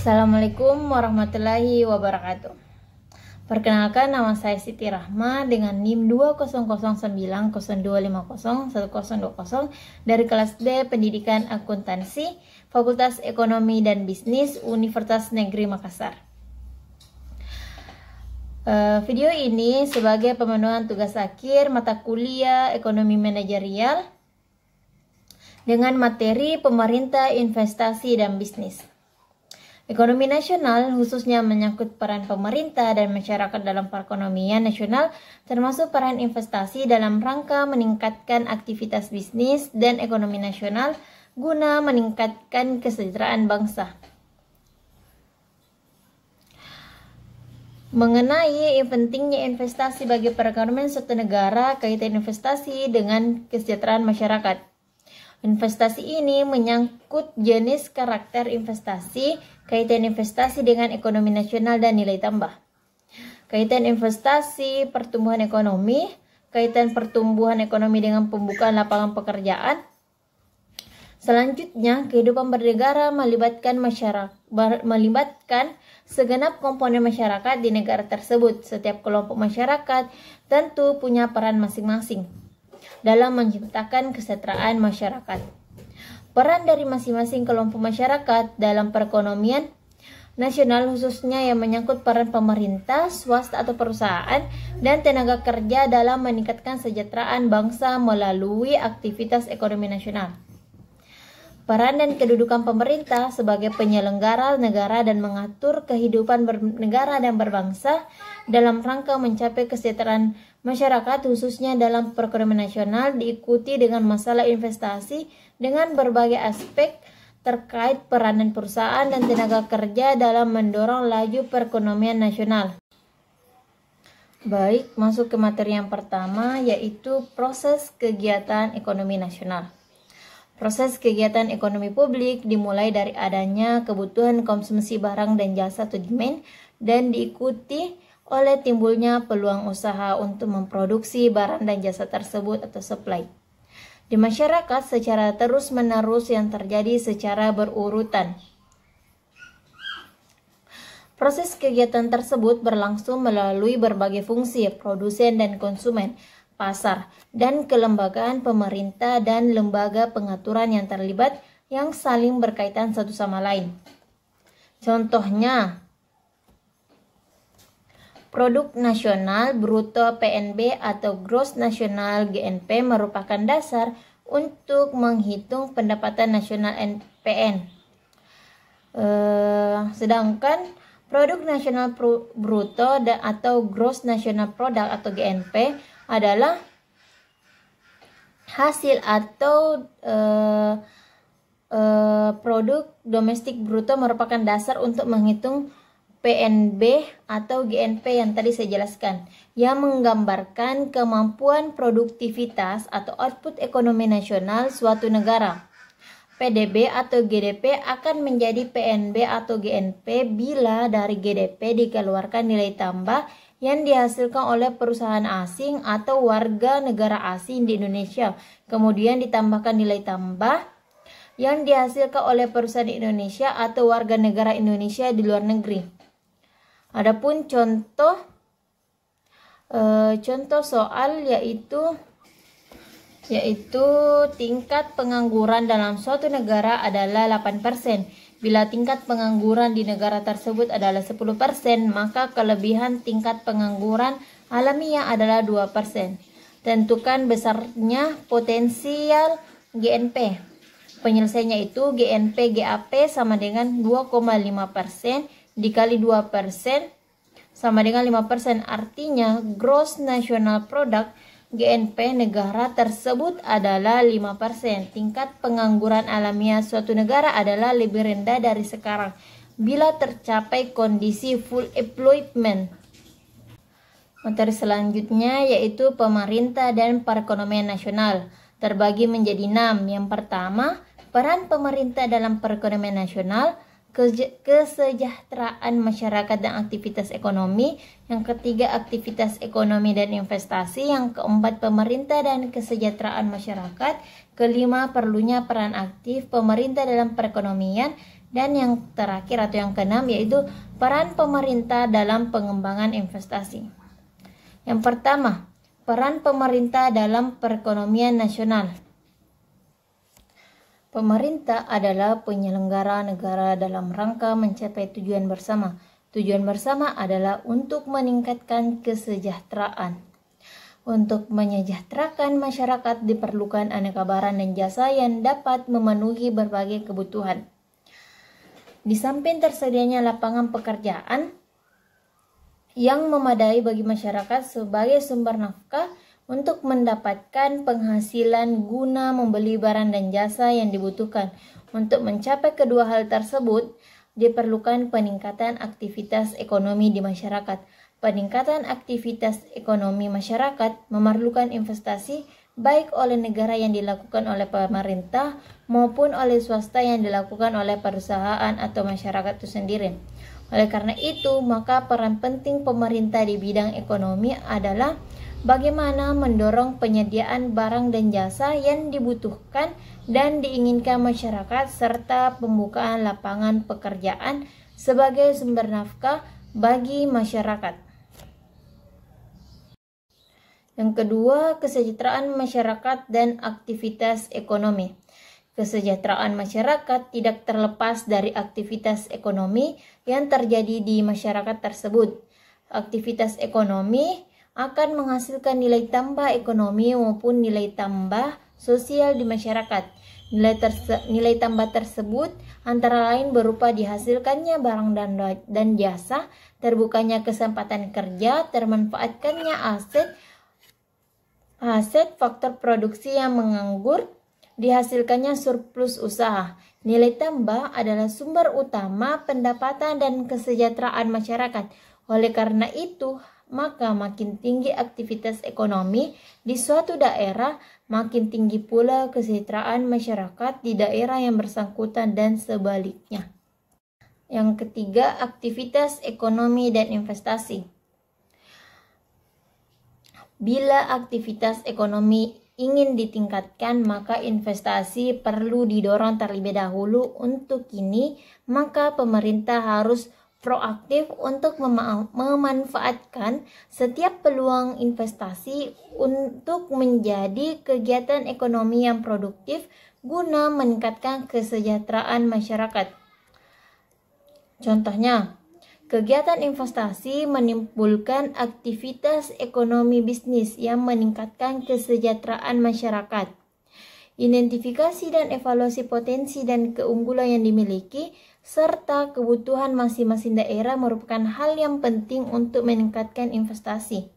Assalamualaikum warahmatullahi wabarakatuh. Perkenalkan, nama saya Siti Rahma dengan NIM 20090250120 dari kelas D Pendidikan Akuntansi, Fakultas Ekonomi dan Bisnis, Universitas Negeri Makassar. Video ini sebagai pemenuhan tugas akhir mata kuliah Ekonomi Manajerial dengan materi Pemerintah, Investasi, dan Bisnis. Ekonomi nasional khususnya menyangkut peran pemerintah dan masyarakat dalam perekonomian nasional, termasuk peran investasi dalam rangka meningkatkan aktivitas bisnis dan ekonomi nasional guna meningkatkan kesejahteraan bangsa. Mengenai pentingnya investasi bagi perekonomian suatu negara, kaitan investasi dengan kesejahteraan masyarakat. Investasi ini menyangkut jenis karakter investasi, kaitan investasi dengan ekonomi nasional dan nilai tambah. Kaitan investasi pertumbuhan ekonomi, kaitan pertumbuhan ekonomi dengan pembukaan lapangan pekerjaan. Selanjutnya, kehidupan bernegara melibatkan segenap komponen masyarakat di negara tersebut. Setiap kelompok masyarakat tentu punya peran masing-masing dalam menciptakan kesejahteraan masyarakat. Peran dari masing-masing kelompok masyarakat dalam perekonomian nasional khususnya yang menyangkut peran pemerintah, swasta atau perusahaan, dan tenaga kerja dalam meningkatkan kesejahteraan bangsa melalui aktivitas ekonomi nasional. Peran dan kedudukan pemerintah sebagai penyelenggara negara dan mengatur kehidupan bernegara dan berbangsa dalam rangka mencapai kesejahteraan masyarakat khususnya dalam perekonomian nasional diikuti dengan masalah investasi dengan berbagai aspek terkait peranan perusahaan dan tenaga kerja dalam mendorong laju perekonomian nasional. Baik, masuk ke materi yang pertama, yaitu proses kegiatan ekonomi nasional. Proses kegiatan ekonomi publik dimulai dari adanya kebutuhan konsumsi barang dan jasa atau demand dan diikuti oleh timbulnya peluang usaha untuk memproduksi barang dan jasa tersebut atau supply di masyarakat secara terus-menerus yang terjadi secara berurutan. Proses kegiatan tersebut berlangsung melalui berbagai fungsi produsen dan konsumen, pasar, dan kelembagaan pemerintah dan lembaga pengaturan yang terlibat yang saling berkaitan satu sama lain. Contohnya, Produk Nasional Bruto PNB atau Gross National GNP merupakan dasar untuk menghitung pendapatan nasional NPN. Sedangkan Produk Nasional Bruto atau Gross National Product atau GNP adalah hasil atau produk domestik bruto merupakan dasar untuk menghitung PNB atau GNP yang tadi saya jelaskan, yang menggambarkan kemampuan produktivitas atau output ekonomi nasional suatu negara. PDB atau GDP akan menjadi PNB atau GNP bila dari GDP dikeluarkan nilai tambah yang dihasilkan oleh perusahaan asing atau warga negara asing di Indonesia, kemudian ditambahkan nilai tambah yang dihasilkan oleh perusahaan di Indonesia atau warga negara Indonesia di luar negeri. Adapun contoh soal yaitu tingkat pengangguran dalam suatu negara adalah 8%. Bila tingkat pengangguran di negara tersebut adalah 10%, maka kelebihan tingkat pengangguran alamiah adalah 2%. Tentukan besarnya potensial GNP. Penyelesaiannya itu GNP GAP sama dengan 2,5% dikali 2% sama dengan 5%. Artinya Gross National Product GNP negara tersebut adalah 5%. Tingkat pengangguran alamiah suatu negara adalah lebih rendah dari sekarang bila tercapai kondisi full employment. Materi selanjutnya yaitu pemerintah dan perekonomian nasional, terbagi menjadi 6. Yang pertama, peran pemerintah dalam perekonomian nasional, kesejahteraan masyarakat dan aktivitas ekonomi. Yang ketiga, aktivitas ekonomi dan investasi. Yang keempat, pemerintah dan kesejahteraan masyarakat. Kelima, perlunya peran aktif pemerintah dalam perekonomian. Dan yang terakhir atau yang keenam yaitu peran pemerintah dalam pengembangan investasi. Yang pertama, peran pemerintah dalam perekonomian nasional. Pemerintah adalah penyelenggara negara dalam rangka mencapai tujuan bersama. Tujuan bersama adalah untuk meningkatkan kesejahteraan. Untuk menyejahterakan masyarakat diperlukan aneka barang dan jasa yang dapat memenuhi berbagai kebutuhan. Di samping tersedianya lapangan pekerjaan yang memadai bagi masyarakat sebagai sumber nafkah untuk mendapatkan penghasilan guna membeli barang dan jasa yang dibutuhkan. Untuk mencapai kedua hal tersebut, diperlukan peningkatan aktivitas ekonomi di masyarakat. Peningkatan aktivitas ekonomi masyarakat memerlukan investasi baik oleh negara yang dilakukan oleh pemerintah maupun oleh swasta yang dilakukan oleh perusahaan atau masyarakat itu sendiri. Oleh karena itu, maka peran penting pemerintah di bidang ekonomi adalah bagaimana mendorong penyediaan barang dan jasa yang dibutuhkan dan diinginkan masyarakat serta pembukaan lapangan pekerjaan sebagai sumber nafkah bagi masyarakat. Yang kedua, kesejahteraan masyarakat dan aktivitas ekonomi. Kesejahteraan masyarakat tidak terlepas dari aktivitas ekonomi yang terjadi di masyarakat tersebut. Aktivitas ekonomi akan menghasilkan nilai tambah ekonomi maupun nilai tambah sosial di masyarakat. Nilai tambah tersebut antara lain berupa dihasilkannya barang dan jasa, terbukanya kesempatan kerja, termanfaatkannya aset faktor produksi yang menganggur, dihasilkannya surplus usaha. Nilai tambah adalah sumber utama pendapatan dan kesejahteraan masyarakat. Oleh karena itu, maka makin tinggi aktivitas ekonomi di suatu daerah, makin tinggi pula kesejahteraan masyarakat di daerah yang bersangkutan dan sebaliknya. Yang ketiga, aktivitas ekonomi dan investasi. Bila aktivitas ekonomi ingin ditingkatkan, maka investasi perlu didorong terlebih dahulu. Untuk ini, maka pemerintah harus proaktif untuk memanfaatkan setiap peluang investasi untuk menjadi kegiatan ekonomi yang produktif guna meningkatkan kesejahteraan masyarakat. Contohnya, kegiatan investasi menimbulkan aktivitas ekonomi bisnis yang meningkatkan kesejahteraan masyarakat. Identifikasi dan evaluasi potensi dan keunggulan yang dimiliki serta kebutuhan masing-masing daerah merupakan hal yang penting untuk meningkatkan investasi.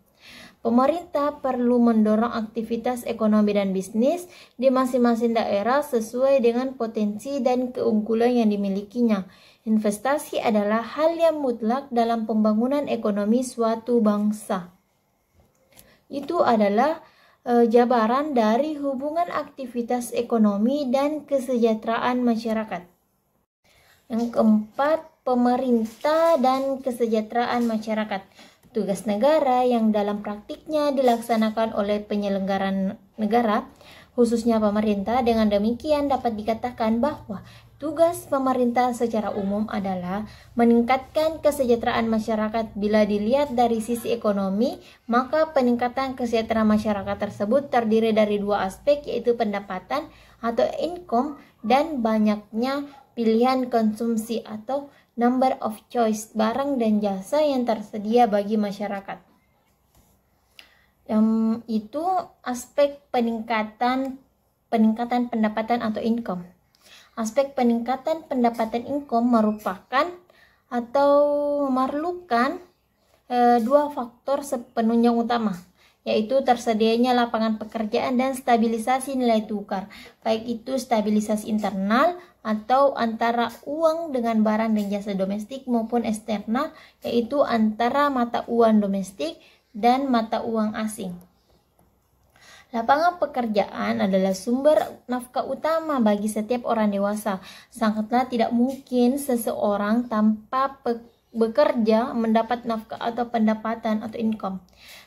Pemerintah perlu mendorong aktivitas ekonomi dan bisnis di masing-masing daerah sesuai dengan potensi dan keunggulan yang dimilikinya. Investasi adalah hal yang mutlak dalam pembangunan ekonomi suatu bangsa. Itu adalah jabaran dari hubungan aktivitas ekonomi dan kesejahteraan masyarakat. Yang keempat, pemerintah dan kesejahteraan masyarakat. Tugas negara yang dalam praktiknya dilaksanakan oleh penyelenggara negara, khususnya pemerintah. Dengan demikian dapat dikatakan bahwa tugas pemerintah secara umum adalah meningkatkan kesejahteraan masyarakat. Bila dilihat dari sisi ekonomi, maka peningkatan kesejahteraan masyarakat tersebut terdiri dari dua aspek, yaitu pendapatan atau income dan banyaknya pilihan konsumsi atau number of choice barang dan jasa yang tersedia bagi masyarakat. Yang itu aspek peningkatan pendapatan atau income. Aspek peningkatan pendapatan income merupakan atau memerlukan dua faktor penunjang utama, yaitu tersedianya lapangan pekerjaan dan stabilisasi nilai tukar, baik itu stabilisasi internal atau antara uang dengan barang dan jasa domestik maupun eksternal, yaitu antara mata uang domestik dan mata uang asing. Lapangan pekerjaan adalah sumber nafkah utama bagi setiap orang dewasa. Sangatlah tidak mungkin seseorang tanpa bekerja mendapat nafkah atau pendapatan atau income.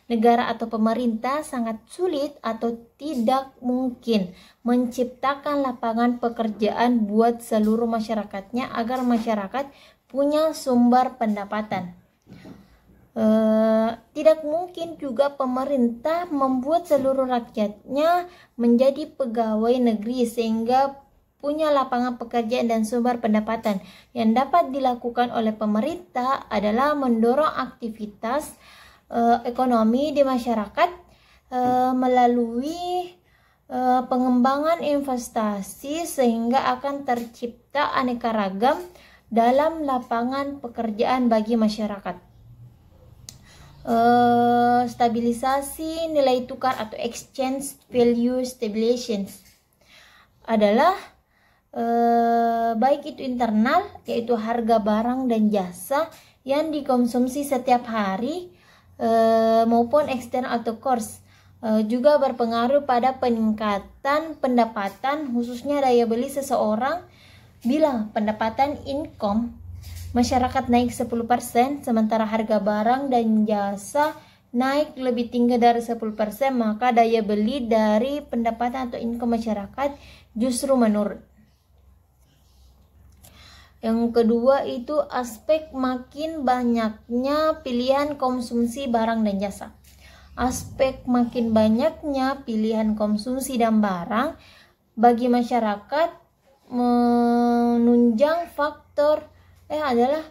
Negara atau pemerintah sangat sulit atau tidak mungkin menciptakan lapangan pekerjaan buat seluruh masyarakatnya agar masyarakat punya sumber pendapatan. Tidak mungkin juga pemerintah membuat seluruh rakyatnya menjadi pegawai negeri sehingga punya lapangan pekerjaan dan sumber pendapatan. Yang dapat dilakukan oleh pemerintah adalah mendorong aktivitas ekonomi di masyarakat melalui pengembangan investasi sehingga akan tercipta aneka ragam dalam lapangan pekerjaan bagi masyarakat. Stabilisasi nilai tukar atau exchange value stabilization adalah baik itu internal, yaitu harga barang dan jasa yang dikonsumsi setiap hari, maupun eksternal atau cost, juga berpengaruh pada peningkatan pendapatan, khususnya daya beli seseorang. Bila pendapatan income masyarakat naik 10%, sementara harga barang dan jasa naik lebih tinggi dari 10%, maka daya beli dari pendapatan atau income masyarakat justru menurun. Yang kedua itu aspek makin banyaknya pilihan konsumsi barang dan jasa. Aspek makin banyaknya pilihan konsumsi dan barang bagi masyarakat menunjang adalah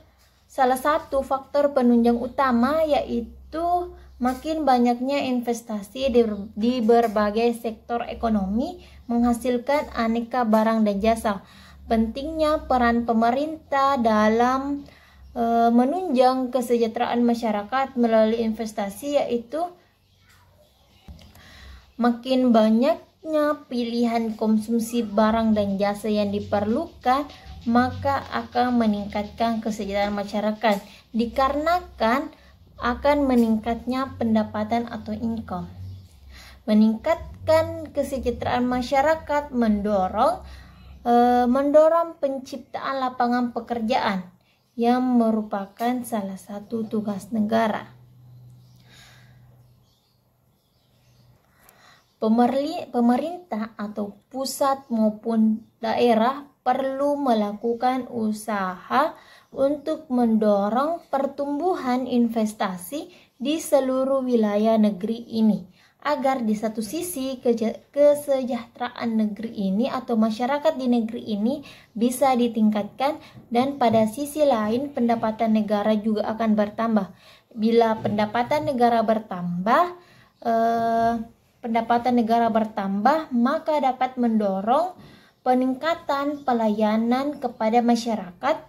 salah satu faktor penunjang utama, yaitu makin banyaknya investasi di berbagai sektor ekonomi menghasilkan aneka barang dan jasa. Pentingnya peran pemerintah dalam menunjang kesejahteraan masyarakat melalui investasi, yaitu makin banyaknya pilihan konsumsi barang dan jasa yang diperlukan, maka akan meningkatkan kesejahteraan masyarakat dikarenakan akan meningkatnya pendapatan atau income. Meningkatkan kesejahteraan masyarakat mendorong penciptaan lapangan pekerjaan yang merupakan salah satu tugas negara. Pemerintah atau pusat maupun daerah perlu melakukan usaha untuk mendorong pertumbuhan investasi di seluruh wilayah negeri ini, agar di satu sisi kesejahteraan negeri ini atau masyarakat di negeri ini bisa ditingkatkan, dan pada sisi lain pendapatan negara juga akan bertambah. Bila pendapatan negara bertambah, maka dapat mendorong peningkatan pelayanan kepada masyarakat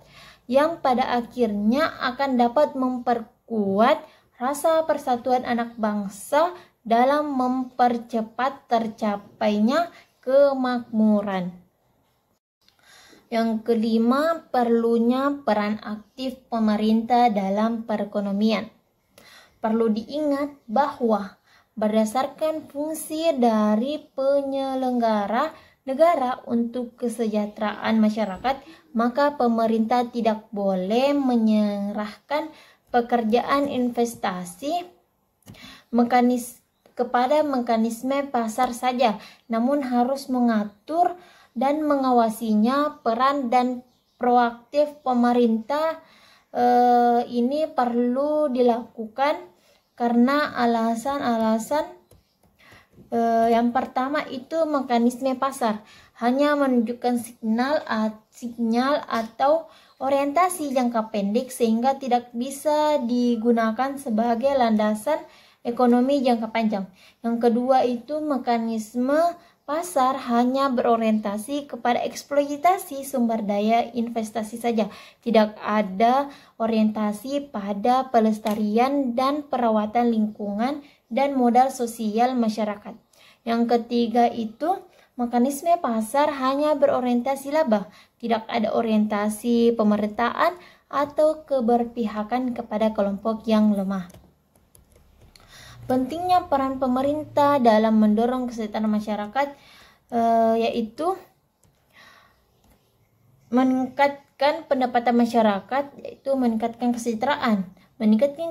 yang pada akhirnya akan dapat memperkuat rasa persatuan anak bangsa dalam mempercepat tercapainya kemakmuran. Yang kelima, perlunya peran aktif pemerintah dalam perekonomian. Perlu diingat bahwa berdasarkan fungsi dari penyelenggara negara untuk kesejahteraan masyarakat, maka pemerintah tidak boleh menyerahkan pekerjaan investasi kepada mekanisme pasar saja, namun harus mengatur dan mengawasinya. Peran dan proaktif pemerintah ini perlu dilakukan karena alasan-alasan. Yang pertama itu mekanisme pasar hanya menunjukkan sinyal atau orientasi jangka pendek sehingga tidak bisa digunakan sebagai landasan ekonomi jangka panjang. Yang kedua itu mekanisme pasar hanya berorientasi kepada eksploitasi sumber daya investasi saja, tidak ada orientasi pada pelestarian dan perawatan lingkungan dan modal sosial masyarakat. Yang ketiga itu mekanisme pasar hanya berorientasi laba, tidak ada orientasi pemerataan atau keberpihakan kepada kelompok yang lemah. Pentingnya peran pemerintah dalam mendorong kesejahteraan masyarakat yaitu meningkatkan meningkatkan pendapatan masyarakat, yaitu meningkatkan kesejahteraan. Meningkatkan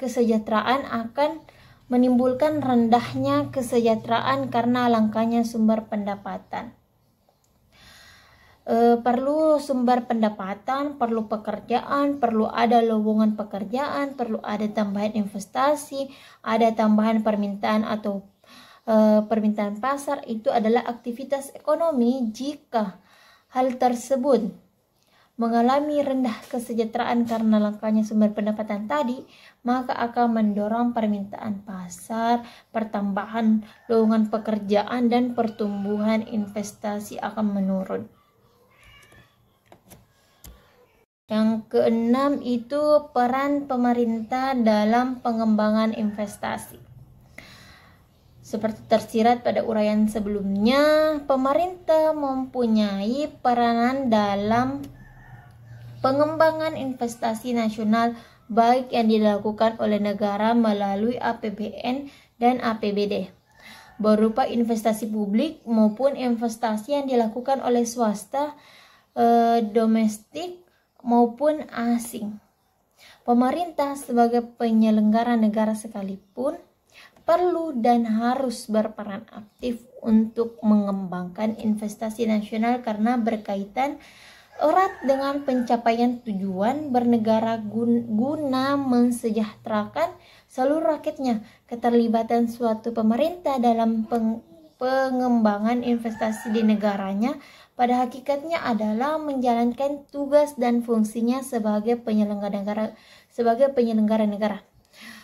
kesejahteraan akan menimbulkan rendahnya kesejahteraan karena langkanya sumber pendapatan. Perlu sumber pendapatan, perlu pekerjaan, perlu ada lowongan pekerjaan, perlu ada tambahan investasi, ada tambahan permintaan atau permintaan pasar. Itu adalah aktivitas ekonomi. Jika hal tersebut mengalami rendah kesejahteraan karena langkanya sumber pendapatan tadi, maka akan mendorong permintaan pasar, pertambahan lowongan pekerjaan, dan pertumbuhan investasi akan menurun. Yang keenam itu peran pemerintah dalam pengembangan investasi. Seperti tersirat pada uraian sebelumnya, pemerintah mempunyai peranan dalam pengembangan investasi nasional baik yang dilakukan oleh negara melalui APBN dan APBD, berupa investasi publik maupun investasi yang dilakukan oleh swasta, domestik maupun asing. Pemerintah sebagai penyelenggara negara sekalipun perlu dan harus berperan aktif untuk mengembangkan investasi nasional karena berkaitan erat dengan pencapaian tujuan bernegara guna mensejahterakan seluruh rakyatnya. Keterlibatan suatu pemerintah dalam pengembangan investasi di negaranya pada hakikatnya adalah menjalankan tugas dan fungsinya sebagai penyelenggara negara.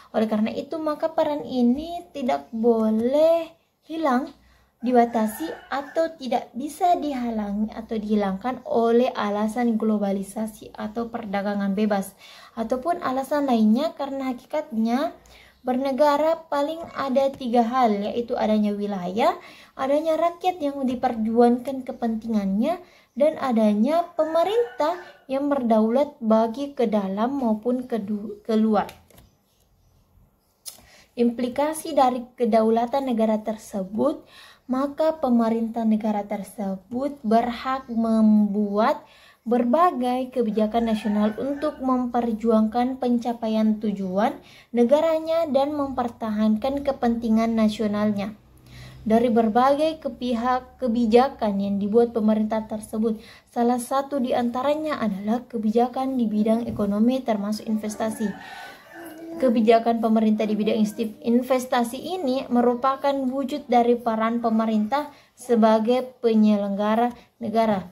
Oleh karena itu, maka peran ini tidak boleh hilang, dibatasi, atau tidak bisa dihalangi atau dihilangkan oleh alasan globalisasi atau perdagangan bebas ataupun alasan lainnya, karena hakikatnya bernegara paling ada 3 hal, yaitu adanya wilayah, adanya rakyat yang diperjuangkan kepentingannya, dan adanya pemerintah yang berdaulat bagi ke dalam maupun ke luar. Implikasi dari kedaulatan negara tersebut, maka pemerintah negara tersebut berhak membuat berbagai kebijakan nasional untuk memperjuangkan pencapaian tujuan negaranya dan mempertahankan kepentingan nasionalnya. Dari berbagai kebijakan yang dibuat pemerintah tersebut, salah satu di antaranya adalah kebijakan di bidang ekonomi termasuk investasi. Kebijakan pemerintah di bidang investasi ini merupakan wujud dari peran pemerintah sebagai penyelenggara negara.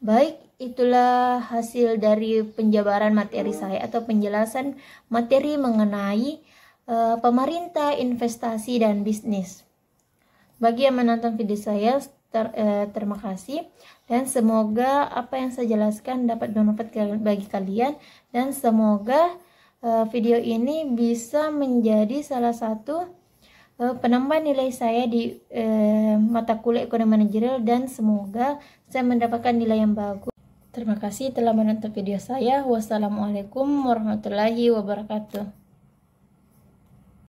Baik, itulah hasil dari penjabaran materi saya atau penjelasan materi mengenai pemerintah, investasi, dan bisnis. Bagi yang menonton video saya, terima kasih, dan semoga apa yang saya jelaskan dapat bermanfaat bagi kalian, dan semoga video ini bisa menjadi salah satu penambah nilai saya di mata kuliah ekonomi manajerial, dan semoga saya mendapatkan nilai yang bagus. Terima kasih telah menonton video saya. Wassalamualaikum warahmatullahi wabarakatuh.